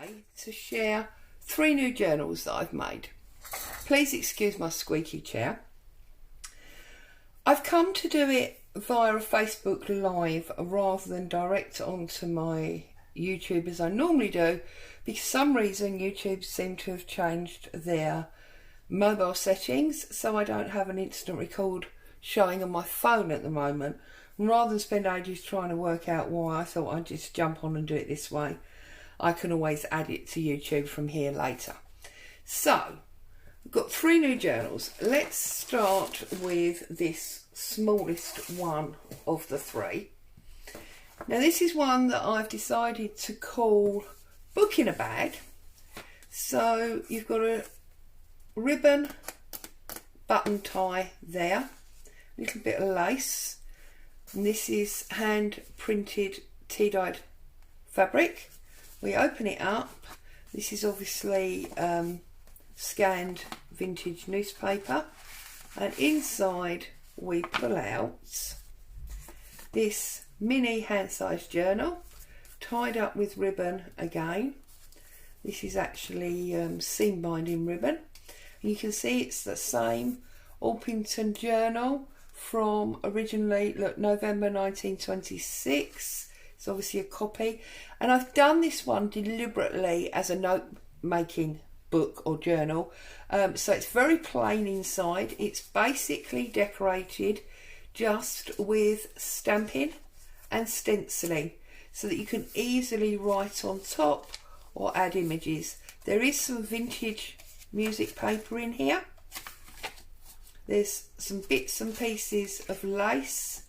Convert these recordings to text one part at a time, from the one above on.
today to share 3 new journals that I've made. Please excuse my squeaky chair. I've come to do it via a Facebook Live rather than direct onto my YouTube as I normally do, because for some reason YouTube seem to have changed their mobile settings, so I don't have an instant record showing on my phone at the moment. And rather than spend ages trying to work out why, I thought I'd just jump on and do it this way. I can always add it to YouTube from here later. So, I've got 3 new journals. Let's start with this smallest one of the 3. Now this is one that I've decided to call Book in a Bag. So you've got a ribbon button tie there, a little bit of lace, and this is hand printed tea-dyed fabric. We open it up. This is obviously scanned vintage newspaper, and inside we pull out this mini hand-sized journal tied up with ribbon again. This is actually seam binding ribbon, and you can see it's the same Orpington journal from originally, look, November 1926. It's obviously a copy, and I've done this one deliberately as a note making book or journal, so it's very plain inside. It's basically decorated just with stamping and stenciling so that you can easily write on top or add images. There is some vintage music paper in here. There's some bits and pieces of lace.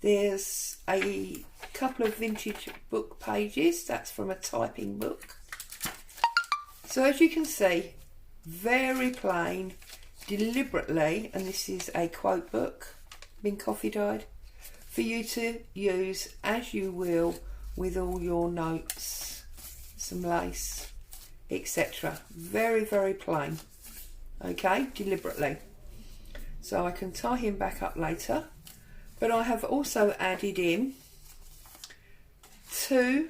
There's a couple of vintage book pages. That's from a typing book. So as you can see, very plain, deliberately, and this is a quote book, been coffee dyed, for you to use as you will with all your notes, some lace, etc. Very, very plain. Okay, deliberately. So I can tie him back up later, but I have also added in 2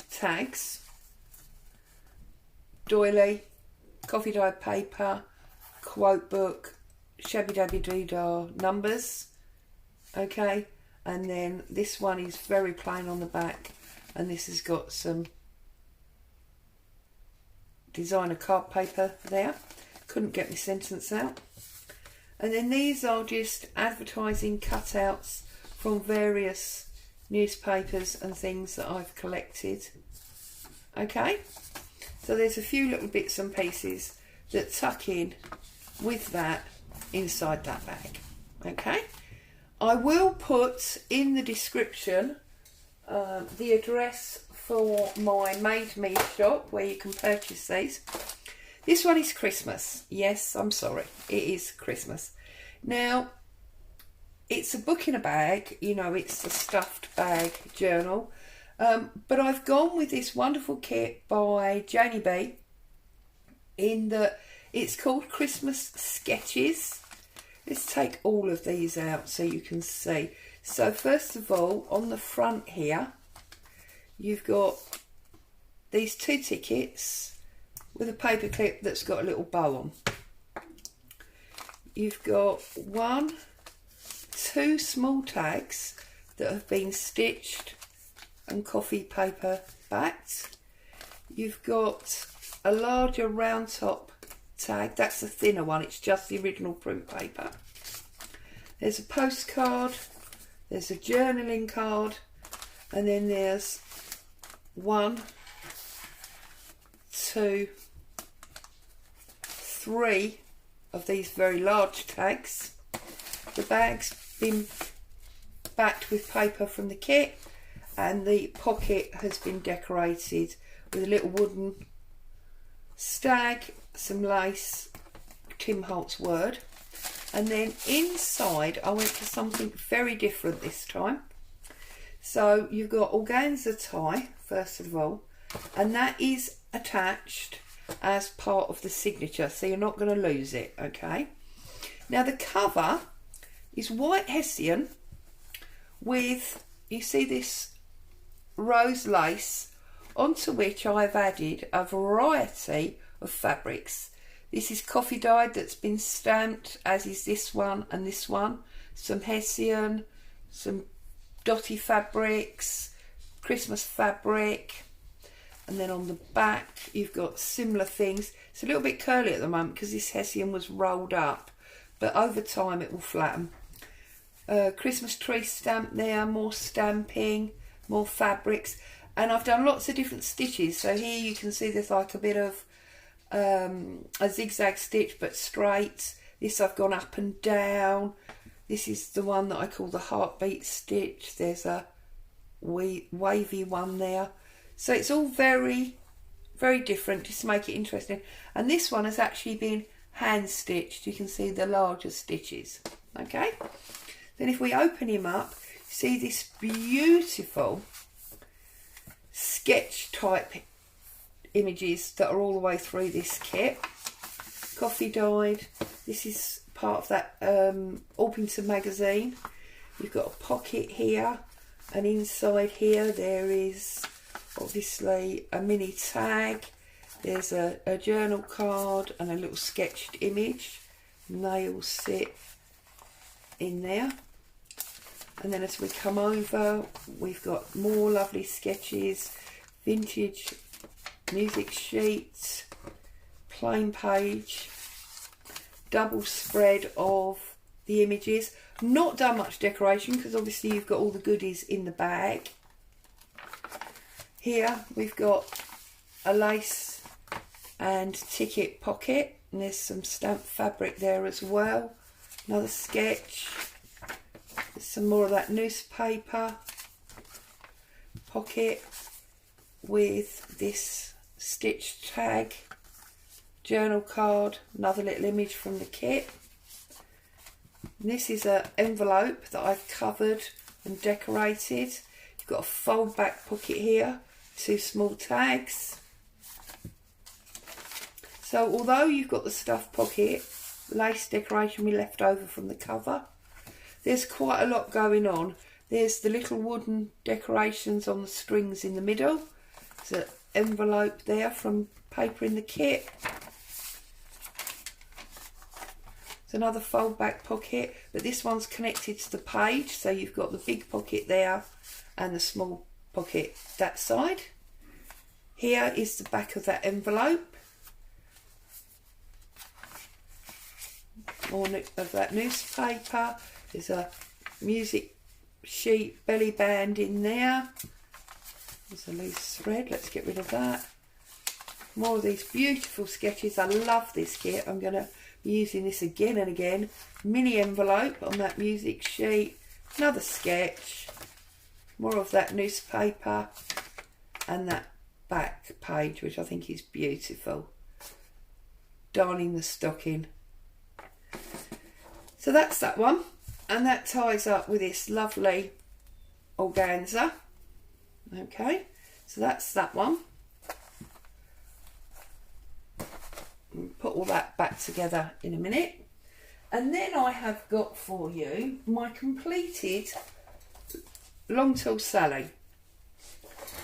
tags, doily, coffee dyed paper, quote book, shabby dabby doo-dah numbers. Okay, and then this one is very plain on the back, and this has got some designer card paper there. Couldn't get my sentence out. And then these are just advertising cutouts from various newspapers and things that I've collected. Okay, so there's a few little bits and pieces that tuck in with that inside that bag. Okay, I will put in the description the address for my Made Me shop where you can purchase these. This one is Christmas. Yes, I'm sorry, it is Christmas. Now, it's a book in a bag, you know, it's a stuffed bag journal, but I've gone with this wonderful kit by Janie B, in that it's called Christmas Sketches. Let's take all of these out so you can see. So first of all, on the front here, you've got these 2 tickets with a paper clip that's got a little bow on. You've got 2 small tags that have been stitched and coffee paper backed. You've got a larger round top tag, that's the thinner one, it's just the original print paper. There's a postcard, there's a journaling card, and then there's 1, 2, 3 of these very large tags. The bag's been backed with paper from the kit, and the pocket has been decorated with a little wooden stag, some lace, Tim Holtz word, and then inside I went for something very different this time. So you've got organza tie first of all, and that is attached as part of the signature, so you're not going to lose it. Okay, now the cover is white hessian with, you see this rose lace onto which I've added a variety of fabrics. This is coffee dyed that's been stamped, as is this one and this one. Some Hessian, some dotty fabrics, Christmas fabric, and then on the back you've got similar things. It's a little bit curly at the moment because this Hessian was rolled up, but over time it will flatten. Christmas tree stamp there, more stamping, more fabrics, and I've done lots of different stitches. So here you can see there's like a bit of a zigzag stitch but straight. This I've gone up and down. This is the one that I call the heartbeat stitch. There's a wavy one there. So it's all very, very different, just to make it interesting. And this one has actually been hand stitched. You can see the larger stitches. Okay. Then if we open him up, see this beautiful sketch type images that are all the way through this kit. Coffee dyed. This is part of that Orpington magazine. You've got a pocket here, and inside here there is obviously a mini tag. There's a journal card and a little sketched image, and they all sit in there. And then as we come over, we've got more lovely sketches, vintage music sheets, plain page, double spread of the images. Not done much decoration because obviously you've got all the goodies in the bag. Here we've got a lace and ticket pocket, and there's some stamped fabric there as well. Another sketch. There's some more of that newspaper pocket with this stitched tag, journal card, another little image from the kit. And this is an envelope that I've covered and decorated. You've got a fold back pocket here, two small tags. So although you've got the stuffed pocket, lace decoration we left over from the cover, there's quite a lot going on. There's the little wooden decorations on the strings in the middle. There's an envelope there from paper in the kit. There's another fold back pocket, but this one's connected to the page, so you've got the big pocket there and the small pocket that side. Here is the back of that envelope. More of that newspaper. There's a music sheet belly band in there. There's a loose thread, let's get rid of that. More of these beautiful sketches. I love this kit. I'm going to be using this again and again. Mini envelope on that music sheet. Another sketch. More of that newspaper. And that back page, which I think is beautiful. Darning the stocking. So that's that one. And that ties up with this lovely organza. Okay, so that's that one. We'll put all that back together in a minute. And then I have got for you my completed Long Tall Sally.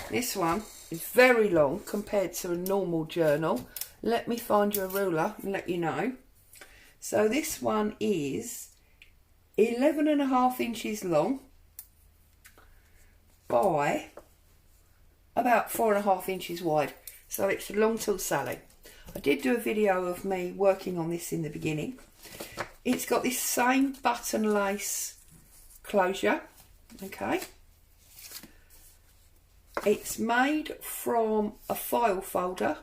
This one is very long compared to a normal journal. Let me find you a ruler and let you know. So this one is 11.5 inches long by about 4.5 inches wide. So it's a Long Tall Sally. I did do a video of me working on this in the beginning. It's got this same button lace closure. Okay. It's made from a file folder.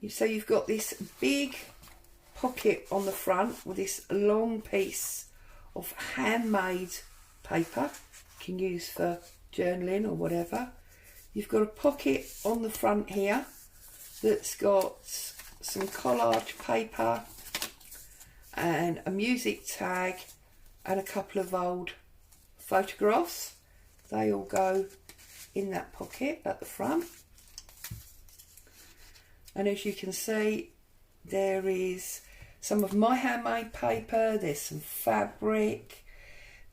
So you've got this big pocket on the front with this long piece of handmade paper you can use for journaling or whatever. You've got a pocket on the front here that's got some collage paper and a music tag and a couple of old photographs. They all go in that pocket at the front. And as you can see, there is some of my handmade paper, there's some fabric,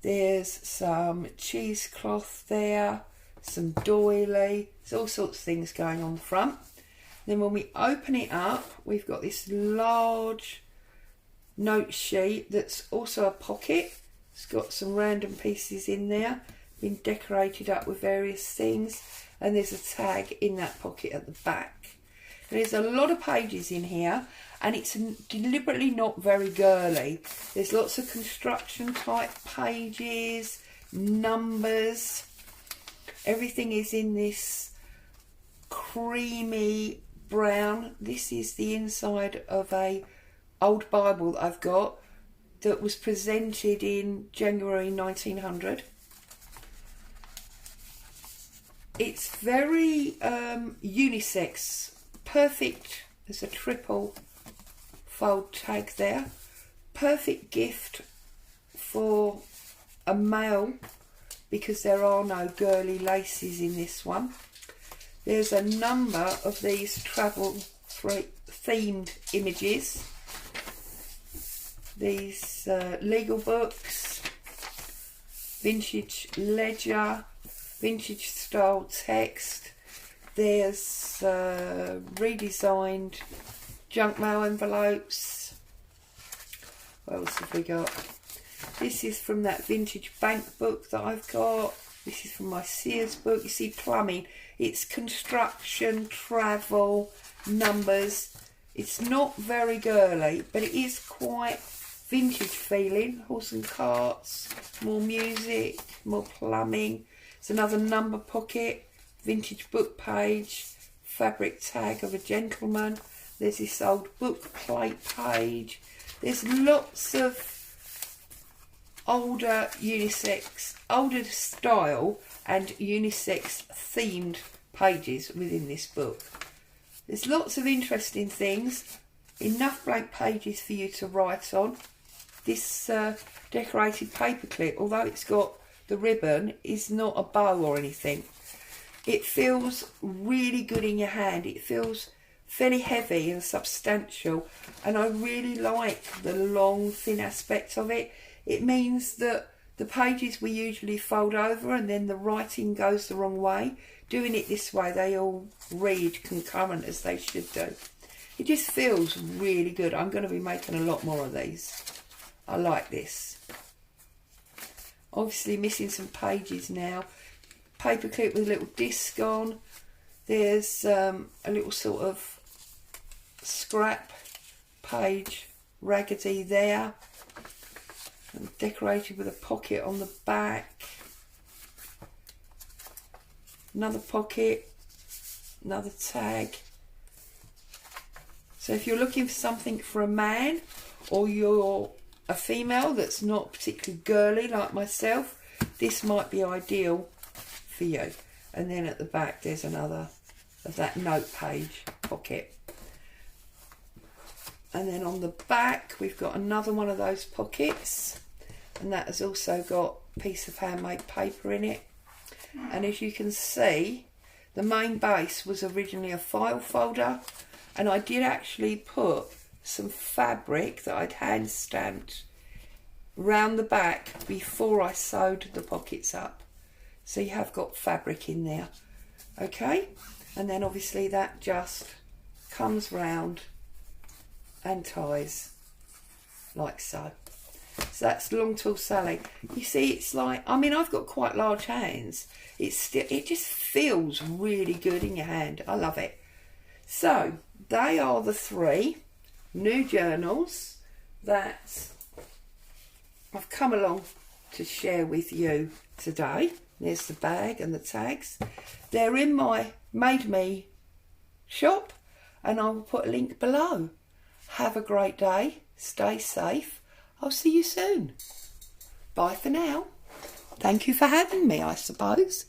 there's some cheesecloth there, some doily. There's all sorts of things going on the front. Then when we open it up, we've got this large note sheet that's also a pocket. It's got some random pieces in there, been decorated up with various things, and there's a tag in that pocket at the back. There's a lot of pages in here, and it's deliberately not very girly. There's lots of construction type pages, numbers. Everything is in this creamy brown. This is the inside of a old Bible that I've got that was presented in January 1900. It's very unisex, perfect. There's a triple fold tag there. Perfect gift for a male because there are no girly laces in this one. There's a number of these travel themed images. These legal books, vintage ledger, vintage style text. There's redesigned junk mail envelopes. What else have we got? This is from that vintage bank book that I've got. This is from my Sears book. You see plumbing. It's construction, travel, numbers. It's not very girly, but it is quite vintage feeling. Horse and carts, more music, more plumbing. It's another number pocket, vintage book page, fabric tag of a gentleman. There's this old book plate page. There's lots of older unisex, older style and unisex themed pages within this book. There's lots of interesting things, enough blank pages for you to write on. This decorated paperclip, although it's got the ribbon, is not a bow or anything. It feels really good in your hand. It feels fairly heavy and substantial, and I really like the long thin aspect of it. It means that the pages we usually fold over and then the writing goes the wrong way. Doing it this way, they all read concurrent as they should do. It just feels really good. I'm going to be making a lot more of these. I like this. Obviously missing some pages now. Paperclip with a little disc on. There's a little sort of scrap page raggedy there. And decorated with a pocket on the back. Another pocket. Another tag. So if you're looking for something for a man, or you're a female that's not particularly girly like myself, this might be ideal for you. And then at the back there's another of that note page pocket. And then on the back we've got another one of those pockets, and that has also got a piece of handmade paper in it. And as you can see, the main base was originally a file folder, and I did actually put some fabric that I'd hand stamped round the back before I sewed the pockets up. So you have got fabric in there. Okay, and then obviously that just comes round and ties like so. So that's Long Tall Sally. You see, it's like, I mean, I've got quite large hands. It just feels really good in your hand. I love it. So they are the 3 new journals that I've come along to share with you today. There's the bag and the tags. They're in my Made Me shop, and I will put a link below. Have a great day. Stay safe. I'll see you soon. Bye for now. Thank you for having me, I suppose.